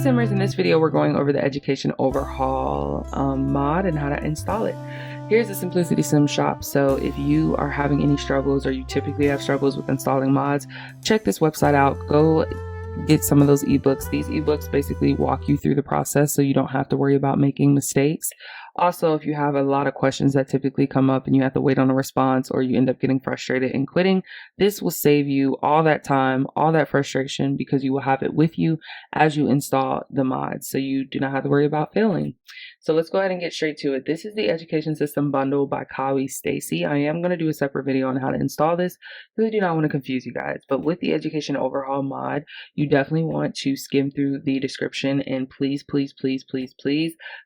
Simmers, in this video we're going over the Education Overhaul mod and how to install it. Here's the Simplicity Sim shop. So if you are having any struggles, or you typically have struggles with installing mods, check this website out. Go get some of those ebooks. These ebooks basically walk you through the process so you don't have to worry about making mistakes. Also, if you have a lot of questions that typically come up and you have to wait on a response, or you end up getting frustrated and quitting, this will save you all that time, all that frustration, because you will have it with you as you install the mods, so you do not have to worry about failing. So let's go ahead and get straight to it. This is the Education System Bundle by Kawaii Stacie. I am going to do a separate video on how to install this because I do not want to confuse you guys. But with the Education Overhaul mod, you definitely want to skim through the description and please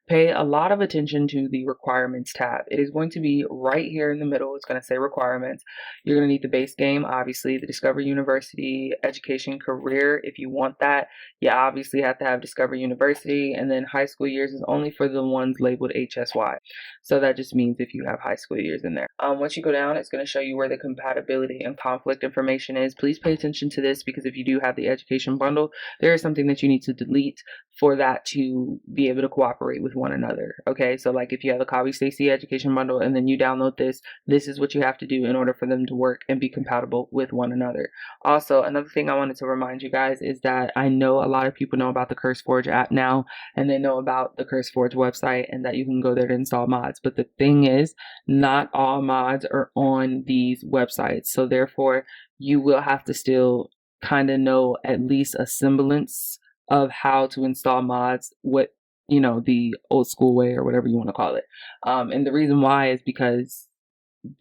pay a lot of attention to the requirements tab. It is going to be right here in the middle. It's going to say requirements. You're going to need the base game, obviously, the Discover University Education Career. If you want that, you obviously have to have Discover University, and then high school years is only for the ones labeled HSY. So that just means if you have high school years in there. Once you go down, it's going to show you where the compatibility and conflict information is. Please pay attention to this, because if you do have the education bundle, there is something that you need to delete for that to be able to cooperate with one another. Okay, so like if you have the Kawaii Stacie education bundle and then you download this, this is what you have to do in order for them to work and be compatible with one another. Also, another thing I wanted to remind you guys is that I know a lot of people know about the CurseForge app now, and they know about the CurseForge website and that you can go there to install mods. But the thing is, not all mods are on these websites, so therefore you will have to still kind of know at least a semblance of how to install mods, what, you know, the old school way or whatever you want to call it. And the reason why is because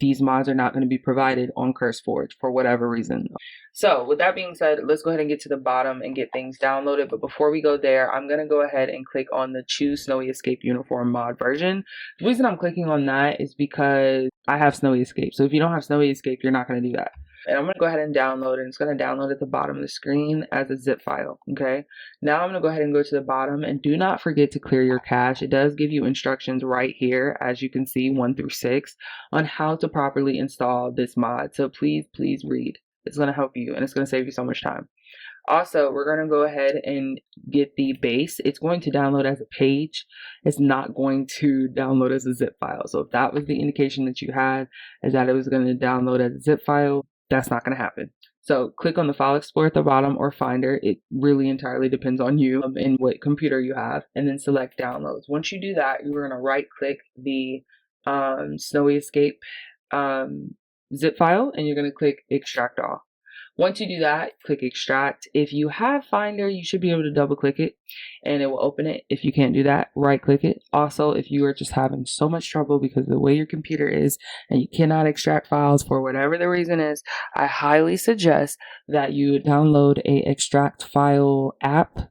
these mods are not going to be provided on CurseForge for whatever reason. So with that being said, let's go ahead and get to the bottom and get things downloaded. But before we go there, I'm going to go ahead and click on the Choose Snowy Escape Uniform mod version. The reason I'm clicking on that is because I have Snowy Escape. So if you don't have Snowy Escape, you're not going to do that. And I'm going to go ahead and download it. And it's going to download at the bottom of the screen as a zip file. Okay. Now I'm going to go ahead and go to the bottom, and do not forget to clear your cache. It does give you instructions right here, as you can see, 1 through 6, on how to properly install this mod. So please read. It's going to help you, and it's going to save you so much time. Also, we're going to go ahead and get the base. It's going to download as a page. It's not going to download as a zip file. So if that was the indication that you had, is that it was going to download as a zip file, that's not going to happen. So click on the File Explorer at the bottom, or Finder. It really entirely depends on you and what computer you have, and then select Downloads. Once you do that, you're going to right click the Snowy Escape zip file, and you're going to click Extract All. Once you do that, click Extract. If you have Finder, you should be able to double click it and it will open it. If you can't do that, right click it. Also, if you are just having so much trouble because of the way your computer is and you cannot extract files for whatever the reason is, I highly suggest that you download a extract file app.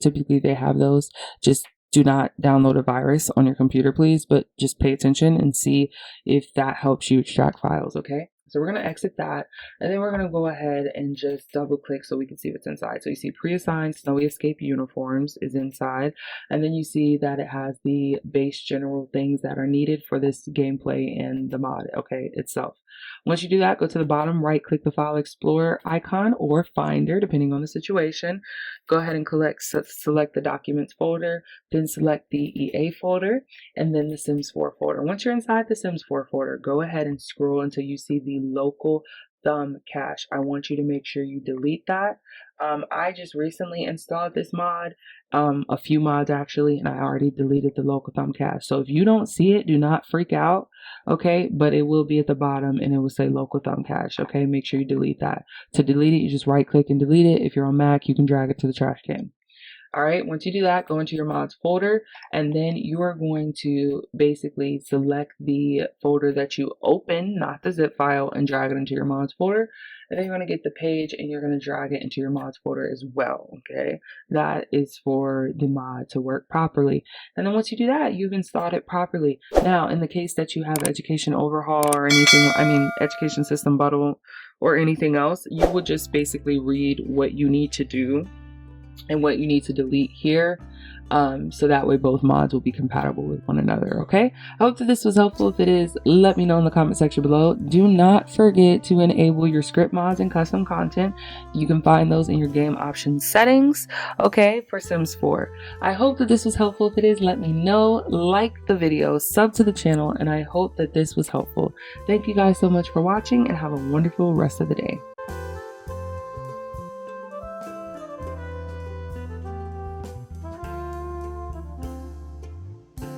Typically they have those. Just do not download a virus on your computer, please, but just pay attention and see if that helps you extract files, okay? So we're going to exit that, and then we're going to go ahead and just double click so we can see what's inside. So you see pre-assigned Snowy Escape uniforms is inside, and then you see that it has the base general things that are needed for this gameplay and the mod, okay, itself. Once you do that, go to the bottom, right click the File Explorer icon or Finder, depending on the situation. Go ahead and select the Documents folder, then select the EA folder, and then the Sims 4 folder. Once you're inside the Sims 4 folder, go ahead and scroll until you see the local thumb cache. I want you to make sure you delete that. I just recently installed this mod, a few mods actually, and I already deleted the local thumb cache. So if you don't see it, do not freak out, okay? But it will be at the bottom and it will say local thumb cache, okay? Make sure you delete that. To delete it, you just right click and delete it. If you're on Mac, you can drag it to the trash can. All right, once you do that, go into your mods folder, and then you are going to basically select the folder that you open, not the zip file, and drag it into your mods folder. And then you're going to get the page and you're going to drag it into your mods folder as well, okay? That is for the mod to work properly. And then once you do that, you've installed it properly. Now, in the case that you have Education Overhaul or anything, Education System Bundle or anything else, you would just basically read what you need to do and what you need to delete here. So that way both mods will be compatible with one another. Okay, I hope that this was helpful. If it is, let me know in the comment section below. Do not forget to enable your script mods and custom content. You can find those in your game options settings, okay, for Sims 4. I hope that this was helpful. If it is, let me know. Like the video, sub to the channel, and I hope that this was helpful. Thank you guys so much for watching, and have a wonderful rest of the day.